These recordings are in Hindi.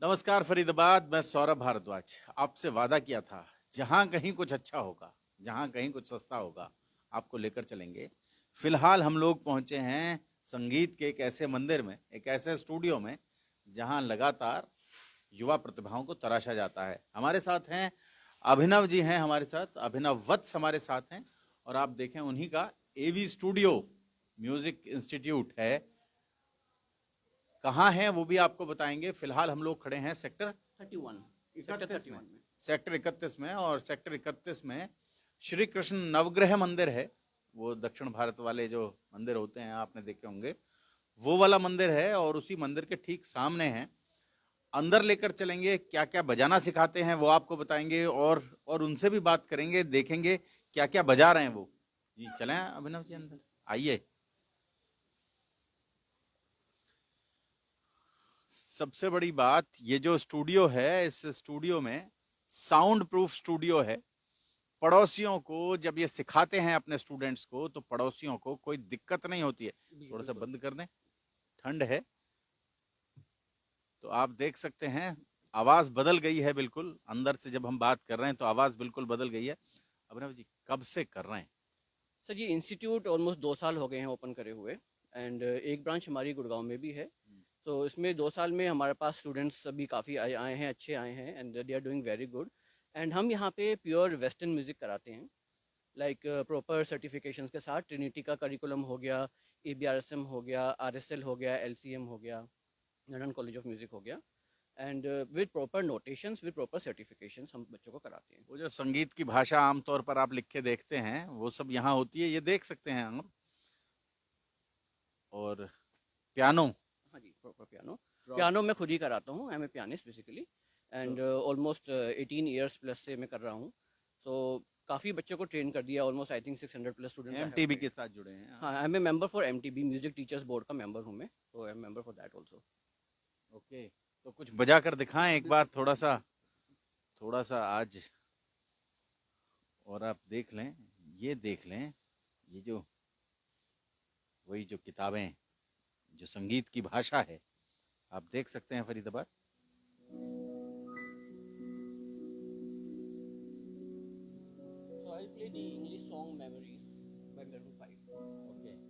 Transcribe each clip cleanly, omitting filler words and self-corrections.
नमस्कार फरीदाबाद, मैं सौरभ भारद्वाज। आपसे वादा किया था, जहां कहीं कुछ अच्छा होगा, जहां कहीं कुछ सस्ता होगा, आपको लेकर चलेंगे। फिलहाल हम लोग पहुंचे हैं संगीत के एक ऐसे मंदिर में, एक ऐसे स्टूडियो में, जहां लगातार युवा प्रतिभाओं को तराशा जाता है। हमारे साथ हैं अभिनव जी, हैं हमारे साथ, अभिनव वत्स हमारे साथ हैं। और आप देखें, उन्हीं का एवी स्टूडियो म्यूजिक इंस्टीट्यूट है। कहाँ है वो भी आपको बताएंगे। फिलहाल हम लोग खड़े हैं सेक्टर 31 में, में। सेक्टर 31 में। और सेक्टर 31 में श्री कृष्ण नवग्रह मंदिर है। वो दक्षिण भारत वाले जो मंदिर होते हैं, आपने देखे होंगे, वो वाला मंदिर है। और उसी मंदिर के ठीक सामने है। अंदर लेकर चलेंगे, क्या क्या बजाना सिखाते हैं वो आपको बताएंगे। और उनसे भी बात करेंगे, देखेंगे क्या क्या बजा रहे हैं वो। जी चलें अभिनव जी, अंदर आइए। सबसे बड़ी बात, ये जो स्टूडियो है, इस स्टूडियो में साउंड प्रूफ स्टूडियो है। पड़ोसियों को जब ये सिखाते हैं अपने स्टूडेंट्स को, तो पड़ोसियों को कोई दिक्कत नहीं होती है। थोड़ा सा बंद कर दें, ठंड है। तो आप देख सकते हैं, आवाज बदल गई है बिल्कुल। अंदर से जब हम बात कर रहे हैं तो आवाज बिल्कुल बदल गई है। अभिनव जी, कब से कर रहे हैं? सर ये इंस्टीट्यूट ऑलमोस्ट 2 साल हो गए हैं ओपन करे हुए। एंड एक ब्रांच हमारी गुड़गांव में भी है। तो इसमें 2 साल में हमारे पास स्टूडेंट्स अभी काफ़ी आए हैं, अच्छे आए हैं, and they are doing very good. And हम यहाँ पे प्योर वेस्टर्न म्यूज़िक कराते हैं, लाइक प्रॉपर सर्टिफिकेशंस के साथ। ट्रिनिटी का करिकुलम हो गया, ABRSM हो गया, RSL हो गया, LCM हो गया, लंदन कॉलेज ऑफ म्यूज़िक हो गया। And with proper notations, with proper certifications हम बच्चों को कराते हैं। वो जो संगीत की भाषा आमतौर पर आप लिख के देखते हैं, वो सब यहाँ होती है, ये देख सकते हैं हम। और पियानो। हाँ जी, प्रॉपर पियानो। पियानो मैं खुद ही कराता हूँ, I am a pianist basically. And almost 18 years plus से मैं कर रहा हूँ। तो काफ़ी बच्चों को ट्रेन कर दिया, almost I think 600 plus students I have MTB के ट्रेन। साथ जुड़े हैं हाँ, आप? I am a member for MTB, music teachers board का मेंबर हूँ मैं, तो I am member for that also. Okay, तो कुछ बजा कर दिखाएं एक बार, बिल्कुल थोड़ा सा, बिल्कुल। थोड़ा सा आज। और आप देख लें, ये देख लें, ये जो, वही जो किताबें, जो संगीत की भाषा है, आप देख सकते हैं Faridabad. So I'll play the English song Memories by Maroon 5. Okay.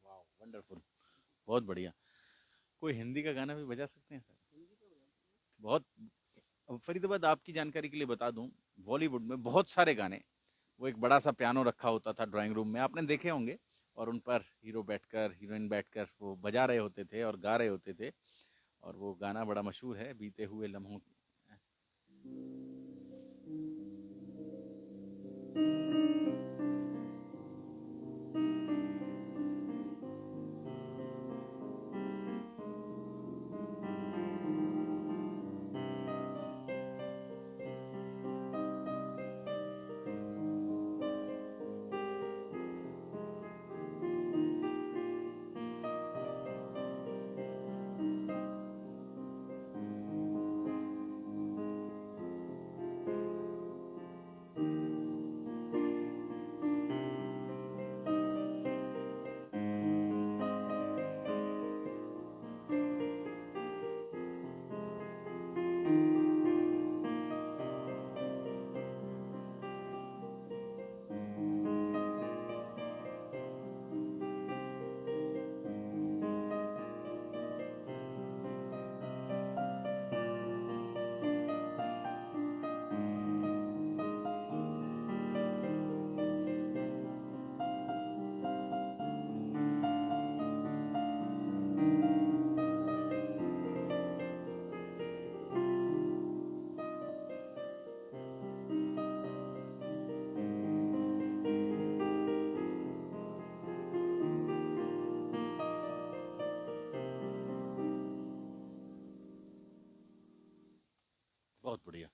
वाह, वंडरफुल, बहुत बढ़िया। कोई हिंदी का गाना भी बजा सकते हैं सर? बहुत। फरीदाबाद, आपकी जानकारी के लिए बता दूं, बॉलीवुड में बहुत सारे गाने, वो एक बड़ा सा पियानो रखा होता था ड्राइंग रूम में, आपने देखे होंगे। और उन पर हीरो बैठकर, हीरोइन बैठकर वो बजा रहे होते थे और गा रहे होते थे। और वो गाना बड़ा मशहूर है, बीते हुए लम्हों। बहुत बढ़िया,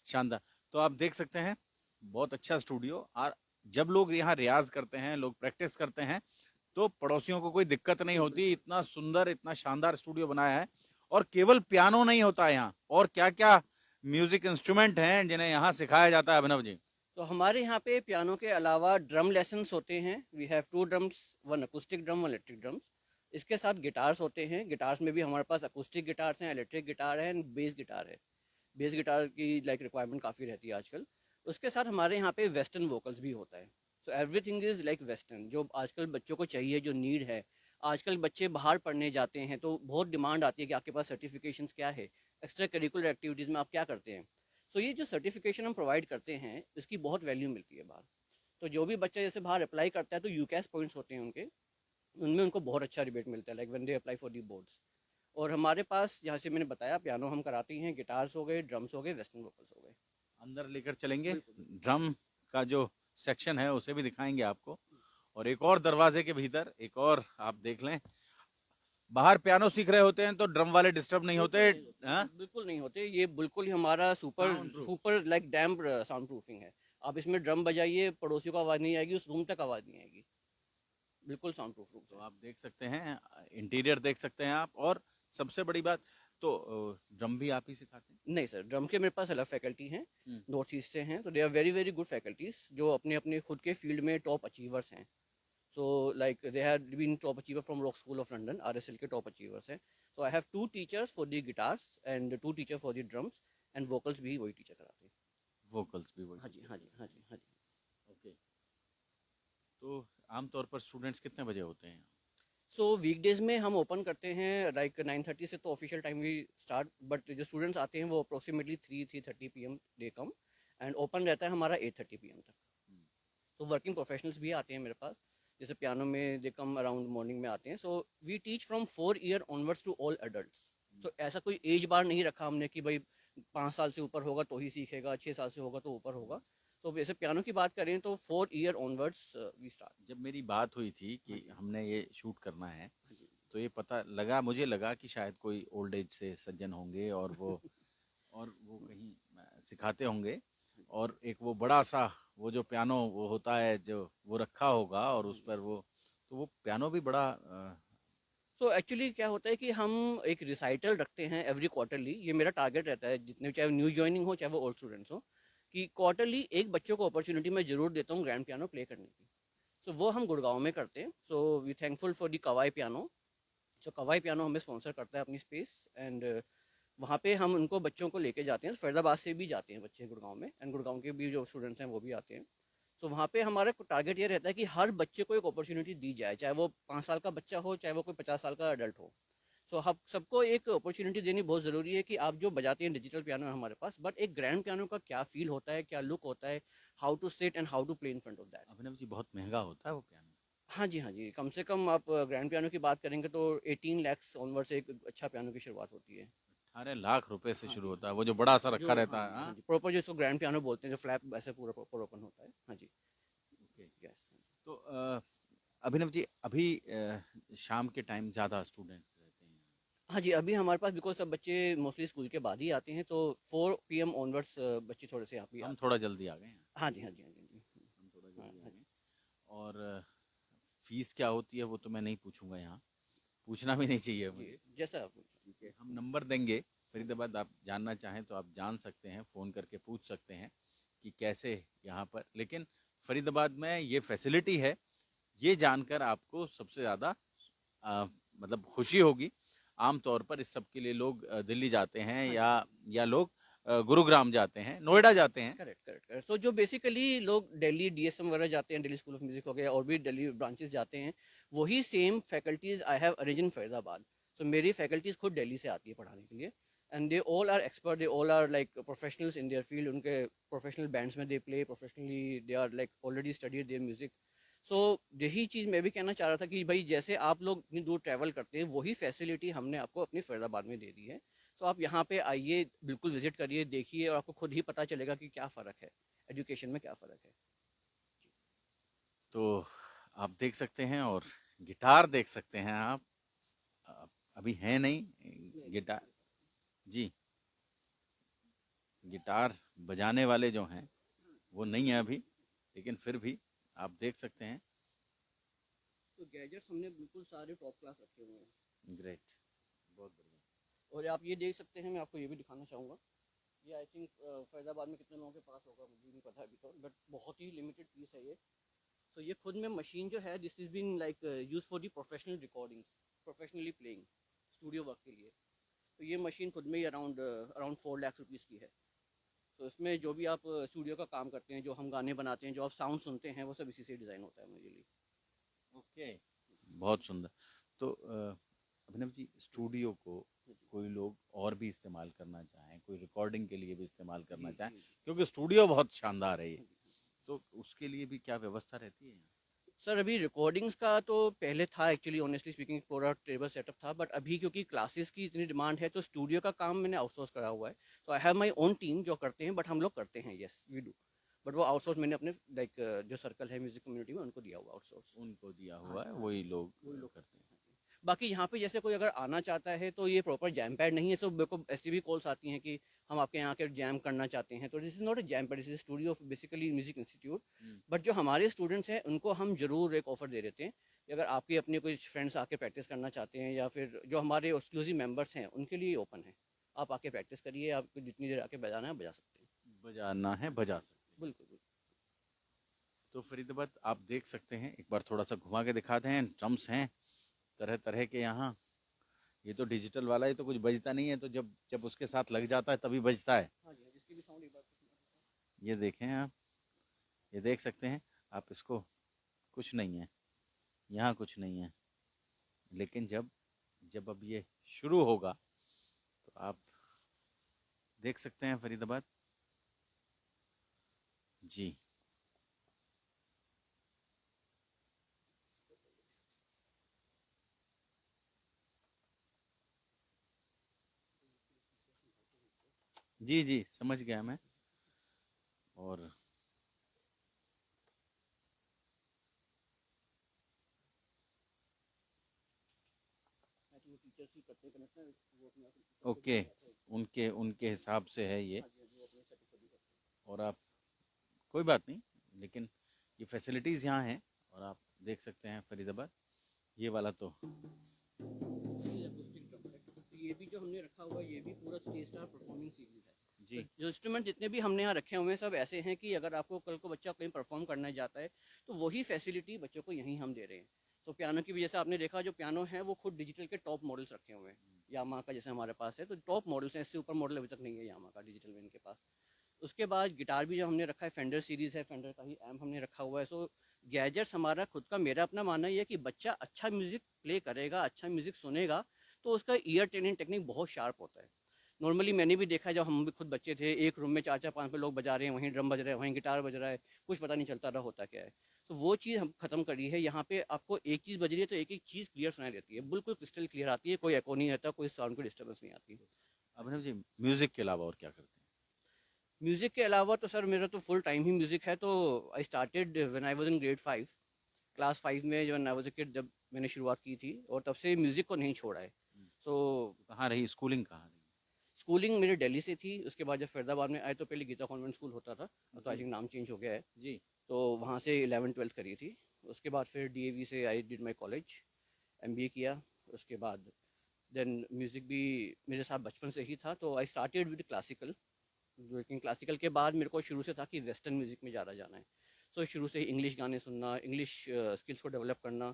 शानदार। तो आप देख सकते हैं बहुत अच्छा स्टूडियो, और जब लोग यहाँ रियाज करते हैं, लोग प्रैक्टिस करते हैं, तो पड़ोसियों को कोई दिक्कत नहीं होती। इतना सुंदर, इतना शानदार स्टूडियो बनाया है। और केवल पियानो नहीं होता है यहाँ, और क्या क्या म्यूजिक इंस्ट्रूमेंट हैं जिन्हें यहाँ सिखाया जाता है अभिनव जी? तो हमारे यहाँ पे पियानो के अलावा ड्रम लेसन्स होते हैं। We have 2 drums, 1 acoustic drum, 1 electric drums. इसके साथ गिटार्स होते हैं। गिटार्स में भी हमारे पास अकूस्टिक गिटार्स हैं, इलेक्ट्रिक गिटार है एंड बेस गिटार है। बेस गिटार की लाइक रिक्वायरमेंट काफ़ी रहती है आजकल। उसके साथ हमारे यहाँ पे वेस्टर्न वोकल्स भी होता है। So everything is like western, जो आजकल बच्चों को चाहिए, जो नीड है। आजकल बच्चे बाहर पढ़ने जाते हैं तो बहुत डिमांड आती है कि आपके पास सर्टिफिकेशंस क्या है, एक्स्ट्रा करिकुलर एक्टिविटीज़ में आप क्या करते हैं। तो ये जो सर्टिफिकेशन हम प्रोवाइड करते हैं, इसकी बहुत वैल्यू मिलती है बाहर। तो जो भी बच्चा जैसे बाहर अप्लाई करता है तो यूकैस पॉइंट्स होते हैं उनके, उनमें उनको बहुत अच्छा रिबेट मिलता है, like when they apply for the boards. और हमारे पास, जहाँ से मैंने बताया, पियानो हम कराते हैं, गिटार्स हो गए, ड्रम्स हो गए, वेस्टर्न वोकल्स हो गए। अंदर लेकर चलेंगे, बिल्कुल बिल्कुल। ड्रम का जो सेक्शन है उसे भी दिखाएंगे आपको। और एक और दरवाजे के भीतर एक और आप देख लें, बाहर पियानो सीख रहे होते हैं तो ड्रम वाले डिस्टर्ब नहीं होते? हाँ? बिल्कुल नहीं होते। ये बिल्कुल ही हमारा super sound proof. Super like damped sound proofing है। आप इसमें ड्रम बजाइए, पड़ोसियों को आवाज़ नहीं आएगी, उस रूम तक आवाज़ नहीं आएगी। बिल्कुल साउंड प्रूफ रूम तो है। आप देख सकते हैं, इंटीरियर देख सकते हैं आप। और सबसे बड़ी बात, तो ड्रम भी आप ही सिखाते हैं? नहीं सर, ड्रम के मेरे पास अलग फैकल्टी हैं, हम्म। नॉर्थ ईस्ट से हैं। तो they are very very good faculties, जो अपने अपने खुद के फील्ड में टॉप अचीवर्स हैं। So like they have been top achiever from Rock School of London, RSL के टॉप अचीवर्स हैं। So I have 2 teachers for the guitars and 2 teacher for the drums, and vocals भी वही टीचर कराते हैं। वोकल्स भी वही हाँ जी, टीचर हाँ जी, कराते हाँ जी, हाँ जी। हैं? ओके। तो आमतौर पर स्टूडेंट्स कितने बजे होते हैं? सो वीकडेज में हम ओपन करते हैं लाइक 9:30 से, तो official time we start, but जो स्टूडेंट्स आते हैं वो approximately 3:30 PM they come, and open रहता है हमारा 8:30 PM तक। तो वर्किंग प्रोफेशनल्स भी आते हैं मेरे पास, जैसे पियानो में दे कम अराउंड मॉर्निंग में आते हैं। So we teach from 4 year onwards to all adults. तो ऐसा कोई एज बार नहीं रखा हमने कि भाई 5 साल से ऊपर होगा तो ही सीखेगा, 6 साल से होगा तो ऊपर होगा। तो वैसे पियानो की बात करें तो 4 ईयर ऑनवर्ड्स वी स्टार्ट। जब मेरी बात हुई थी हाँ कि जी, हमने ये शूट करना है, हाँ जी। तो ये पता लगा, मुझे लगा कि शायद कोई ओल्ड एज से सज्जन होंगे, और वो कहीं सिखाते होंगे। और एक वो बड़ा सा वो जो पियानो वो होता है, जो वो रखा होगा, और उस पर वो, तो वो पियानो भी बड़ा सो एक्चुअली क्या होता है कि हम एक रिसाइटल रखते हैं एवरी क्वार्टरली। ये मेरा टारगेट रहता है, जितने चाहे न्यू ज्वाइनिंग हो चाहे वो ओल्ड स्टूडेंट्स हो, कि क्वार्टरली एक बच्चों को अपॉर्चुनिटी मैं जरूर देता हूँ ग्रैंड पियानो प्ले करने की। सो वो हम गुड़गांव में करते हैं। So we thankful for the Kawai piano. So Kawai piano हमें स्पॉन्सर करता है अपनी स्पेस, एंड वहाँ पे हम उनको बच्चों को लेके जाते हैं। फैजाबाद से भी जाते हैं बच्चे गुड़गांव में, एंड गुड़गांव के भी जो स्टूडेंट्स हैं वो भी आते हैं। तो वहाँ पे हमारा टारगेट ये रहता है कि हर बच्चे को एक अपॉर्चुनिटी दी जाए, चाहे वो 5 साल का बच्चा हो चाहे वो कोई 50 साल का अडल्ट हो। सो हम सबको एक अपॉर्चुनिटी देनी बहुत ज़रूरी है कि आप जो बजाते हैं डिजिटल पियानो है हमारे पास, बट एक ग्रैंड पियानो का क्या फील होता है, क्या लुक होता है, how to sit and how to play in front of that. Abhinav ji बहुत महंगा होता है वो पियानो? हाँ जी, हाँ जी। कम से कम आप ग्रैंड पियानो की बात करेंगे तो 18 lakhs ऑनवर्ड से एक अच्छा पियानो की शुरुआत होती है। 18 लाख रुपए से हाँ शुरू जी, होता हाँ है, जी। वो जो बड़ा सा जो रखा हाँ रहता है? जी, हाँ हाँ। जी। प्रॉपर जिसको ग्रैंड पियानो बोलते हैं, जो फ्लैप ऐसे पूरा प्रॉपर ओपन होता है। हाँ जी। ओके। यस। तो अभिनव जी, अभी शाम के टाइम ज़्यादा स्टूडेंट्स रहते हैं? हाँ जी, अभी हमारे पास बिकॉज़ सब बच्चे मोस्टली स्कूल के बाद ही आते हैं, तो 4 PM ऑनवर्ड्स बच्चे थोड़े से यहाँ पे हम आते हैं। थोड़ा जल्दी आ गए हैं। हाँ जी, हाँ जी, हाँ जी, हाँ जी। हम थोड़ा हाँ, जल्दी आ हाँ गए। जी। और फीस क्या होती है वो तो मैं नहीं पूछूंगा यहाँ, पूछना भी नहीं चाहिए जी, मुझे। जैसा आप ठीक है, हम नंबर देंगे फरीदाबाद, आप जानना चाहें तो आप जान सकते हैं, फ़ोन करके पूछ सकते हैं कि कैसे यहाँ पर। लेकिन फरीदाबाद में ये फैसिलिटी है, ये जानकर आपको सबसे ज़्यादा अ, मतलब खुशी होगी। आम तौर पर इस सब के लिए लोग दिल्ली जाते हैं, हाँ जी, हाँ जी। या लोग गुरुग्राम जाते हैं, नोएडा जाते हैं। Correct, correct, correct. तो जो बेसिकली लोग दिल्ली डीएसएम वगैरह जाते हैं, दिल्ली स्कूल ऑफ म्यूजिक हो गया, और भी दिल्ली ब्रांचेस जाते हैं, वही same faculties I have arrange in Faizabad. So मेरी फैकल्टीज खुद दिल्ली से आती है पढ़ाने के लिए, and they all are expert, they all are like professionals in their field. उनके प्रोफेशनल बैंड्स में they play professionally, they are like already studied their music. So यही चीज़ मैं भी कहना चाह रहा था कि भाई जैसे आप लोग इतनी दूर ट्रैवल करते हैं, वही फैसिलिटी हमने आपको अपनी फैजाबाद में दे दी है। तो आप यहाँ पे आइए, बिल्कुल विजिट करिए, देखिए, और आपको खुद ही पता चलेगा कि क्या फ़र्क है, एजुकेशन में क्या फ़र्क है। तो आप देख सकते हैं, और गिटार देख सकते हैं आप। अ, अभी है नहीं नहीं, गिटार जी? गिटार बजाने वाले जो हैं वो नहीं है अभी, लेकिन फिर भी आप देख सकते हैं। तो गैजेट्स हमने बिल्कुल सारे टॉप क्लास रखे हुए हैं। ग्रेट, बहुत बढ़िया। और आप ये देख सकते हैं, मैं आपको ये भी दिखाना चाहूँगा। ये आई थिंक फैज़ाबाद में कितने लोगों के पास होगा मुझे नहीं पता अभी तो, बट बहुत ही लिमिटेड पीस है ये। तो ये खुद में मशीन जो है, this is been like use for the professional recordings, professionally playing, studio work के लिए। तो ये मशीन खुद में ही अराउंड अराउंड 4 लाख रुपीज़ की है। तो इसमें जो भी आप स्टूडियो का काम करते हैं, जो हम गाने बनाते हैं, जो आप साउंड सुनते हैं, वो सब इसी से डिज़ाइन होता है मेनली। ओके, बहुत सुंदर। तो अभिनव जी, स्टूडियो को कोई लोग और भी इस्तेमाल करना चाहें, कोई रिकॉर्डिंग के लिए भी इस्तेमाल करना जी चाहें, जी जी क्योंकि स्टूडियो बहुत शानदार है ये, जी। तो उसके लिए भी क्या व्यवस्था रहती है? सर अभी रिकॉर्डिंग्स का तो पहले था एक्चुअली, ऑनेस्टली स्पीकिंग पूरा टेबल सेटअप था, बट अभी क्योंकि क्लासेस की इतनी डिमांड है तो स्टूडियो का काम मैंने आउटसोर्स करा हुआ है। तो I have my own team जो करते हैं, बट हम लोग करते हैं, यस वी डू। बट वो आउटसोर्स मैंने अपने लाइक जो सर्कल है म्यूजिक कम्युनिटी में उनको दिया हुआ आउटसोर्स। उनको दिया हाँ हुआ जी, है, हाँ वही जी, लोग वही लोग करते हैं। बाकी यहाँ पे जैसे कोई अगर आना चाहता है तो ये प्रॉपर जैम पैड नहीं है। सो मेरे को ऐसी भी कॉल्स आती हैं कि हम आपके यहाँ के जैम करना चाहते हैं, तो this is not a jam pad, this is studio of basically music institute. But जो हमारे स्टूडेंट्स हैं उनको हम जरूर एक ऑफर दे देते हैं कि अगर आपके अपने कुछ फ्रेंड्स आके प्रैक्टिस करना चाहते हैं, या फिर जो हमारे एक्सक्लूसिव मेंबर्स हैं उनके लिए ओपन है। आप आके प्रैक्टिस करिए, आपको जितनी देर आके बजाना है बजा सकते हैं। बजाना है बजा सकते हैं। बिल्कुल बिल्कुल। तो फरीदाबाद आप देख सकते हैं, एक बार थोड़ा सा घुमा के दिखाते हैं। ड्रम्स हैं तरह तरह के यहाँ। ये तो डिजिटल वाला, ये तो कुछ बजता नहीं है, तो जब जब उसके साथ लग जाता है तभी बजता है। हाँ जी, जिसकी भी साउंड एक बार ये देखें आप, ये देख सकते हैं आप इसको। कुछ नहीं है यहाँ, कुछ नहीं है, लेकिन जब जब अब ये शुरू होगा तो आप देख सकते हैं फरीदाबाद जी। जी जी, समझ गया मैं। और टीचर्स ही करते हैं कनेक्ट ना, वो अपने आप ओके, उनके उनके हिसाब से है ये। हाँ जी, हाँ जी, वो अपने सेटअप कर करते हैं। और आप, कोई बात नहीं, लेकिन ये फैसिलिटीज़ यहाँ हैं। और आप देख सकते हैं फरीदाबाद, ये वाला तो ये acoustic drum है। तो ये भी जो हमने रखा हुआ है, ये भी पूरा स्टेज स्टार परफॉर्मिंग सीरीज है। तो जी। जो इंस्ट्रूमेंट जितने भी हमने यहाँ रखे हुए हैं सब ऐसे हैं कि अगर आपको कल को बच्चा कहीं परफॉर्म करने जाता है तो वही फैसिलिटी बच्चों को यहीं हम दे रहे हैं। तो पियानो की भी जैसे आपने देखा, जो पियानो है वो खुद डिजिटल के टॉप मॉडल्स रखे हुए हैं। यामा का जैसे हमारे पास है, तो टॉप मॉडल्स हैं, इससे ऊपर मॉडल अभी तक नहीं है यामा का डिजिटल में इनके पास। उसके बाद गिटार भी जो हमने रखा है, फेंडर सीरीज़ है, फेंडर का ही एम्प हमने रखा हुआ है। सो गैजेट्स हमारा खुद का, मेरा अपना मानना ये है कि बच्चा अच्छा म्यूज़िक प्ले करेगा, अच्छा म्यूज़िक सुनेगा तो उसका ईयर ट्रेनिंग टेक्निक बहुत शार्प होता है। नॉर्मली मैंने भी देखा है, जब हम भी खुद बच्चे थे, एक रूम में 4-4 5 लोग बजा रहे हैं, वहीं ड्रम बज रहा है, वहीं गिटार बज रहा है, कुछ पता नहीं चलता रहा होता क्या है। तो वो चीज़ हम खत्म करी है। यहाँ पे आपको एक चीज़ बज रही है तो एक एक चीज़ क्लियर सुनाई देती है, बिल्कुल क्रिस्टल क्लियर आती है, कोई एको नहीं आता, कोई साउंड की डिस्टर्बेंस नहीं आती। अभिनव जी, म्यूजिक के अलावा और क्या करते हैं? म्यूज़िक के अलावा तो सर मेरा तो फुल टाइम ही म्यूज़िक है। तो I started when I was in grade 5, class 5 में जो आई वाज अ किड, जब मैंने शुरुआत की थी, और तब से म्यूज़िक को नहीं छोड़ा है। सो तो कहाँ रही स्कूलिंग, कहाँ रही? स्कूलिंग मेरी दिल्ली से थी। उसके बाद जब फरीदाबाद में आए तो पहले गीता कॉन्वेंट स्कूल होता था, अब तो आई जी थिंक नाम चेंज हो गया है। जी। तो वहाँ से 11th 12th करी थी। उसके बाद फिर डीएवी से I did my college, MBA किया। उसके बाद देन म्यूज़िक भी मेरे साथ बचपन से ही था, तो आई स्टार्टेड विद क्लासिकल। लेकिन क्लासिकल के बाद मेरे को शुरू से था कि वेस्टर्न म्यूज़िक में ज़्यादा जाना है। सो शुरू से ही इंग्लिश गाने सुनना, इंग्लिश स्किल्स को डेवलप करना।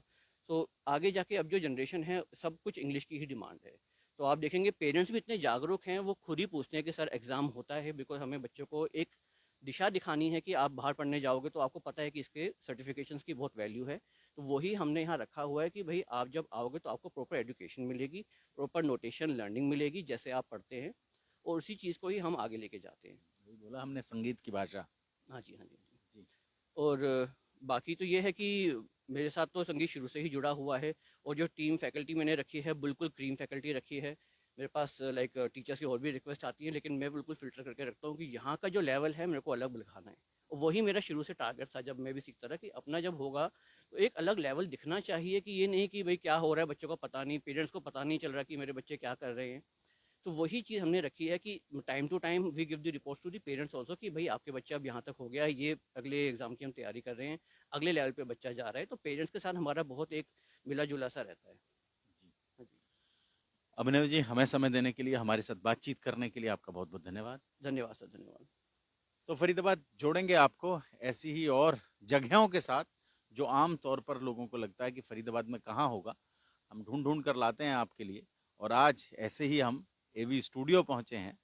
सो आगे जाके अब जो जनरेशन है, सब कुछ इंग्लिश की ही डिमांड है। तो आप देखेंगे पेरेंट्स भी इतने जागरूक हैं, वो खुद ही पूछते हैं कि सर एग्ज़ाम होता है, बिकॉज हमें बच्चों को एक दिशा दिखानी है कि आप बाहर पढ़ने जाओगे तो आपको पता है कि इसके सर्टिफिकेशंस की बहुत वैल्यू है। तो वही हमने यहाँ रखा हुआ है कि भाई आप जब आओगे तो आपको प्रॉपर एजुकेशन मिलेगी, प्रॉपर नोटेशन लर्निंग मिलेगी जैसे आप पढ़ते हैं, और उसी चीज़ को ही हम आगे लेके जाते हैं। वही बोला हमने, संगीत की भाषा। हाँ जी, हाँ जी, हाँ जी। जी। और बाकी तो ये है कि मेरे साथ तो संगीत शुरू से ही जुड़ा हुआ है। और जो टीम फैकल्टी मैंने रखी है, बिल्कुल क्रीम फैकल्टी रखी है। मेरे पास लाइक टीचर्स की और भी रिक्वेस्ट आती है, लेकिन मैं बिल्कुल फ़िल्टर करके रखता हूँ कि यहाँ का जो लेवल है मेरे को अलग दिखाना है। और वही मेरा शुरू से टारगेट था, जब मैं भी सीखता था कि अपना जब होगा तो एक अलग लेवल दिखना चाहिए, कि ये नहीं कि भाई क्या हो रहा है बच्चों को पता नहीं, पेरेंट्स को पता नहीं चल रहा कि मेरे बच्चे क्या कर रहे हैं। तो वही चीज़ हमने रखी है कि time to time we give the report to the parents also कि भाई आपके बच्चा अब यहाँ तक हो गया है, ये अगले एग्जाम की हम तैयारी कर रहे हैं, अगले लेवल पे बच्चा जा रहा है। तो पेरेंट्स के साथ हमारा बहुत एक मिला जुला सा रहता है। हाँ जी। अभिनव जी, हमें समय देने के लिए, हमारे साथ बातचीत करने के लिए आपका बहुत बहुत धन्यवाद। धन्यवाद सर, धन्यवाद। तो फरीदाबाद जोड़ेंगे आपको ऐसी ही और जगहों के साथ जो आम तौर पर लोगों को लगता है कि फरीदाबाद में कहाँ होगा, हम ढूंढ ढूंढ कर लाते हैं आपके लिए। और आज ऐसे ही हम एवी स्टूडियो पहुंचे हैं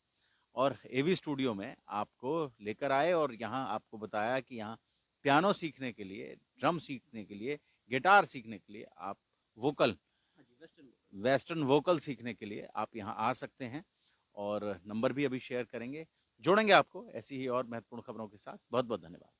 और एवी स्टूडियो में आपको लेकर आए और यहाँ आपको बताया कि यहाँ पियानो सीखने के लिए, ड्रम सीखने के लिए, गिटार सीखने के लिए, आप वोकल, हाँ जी, वेस्टर्न। वेस्टर्न वोकल सीखने के लिए आप यहाँ आ सकते हैं। और नंबर भी अभी शेयर करेंगे। जोड़ेंगे आपको ऐसी ही और महत्वपूर्ण खबरों के साथ। बहुत बहुत धन्यवाद।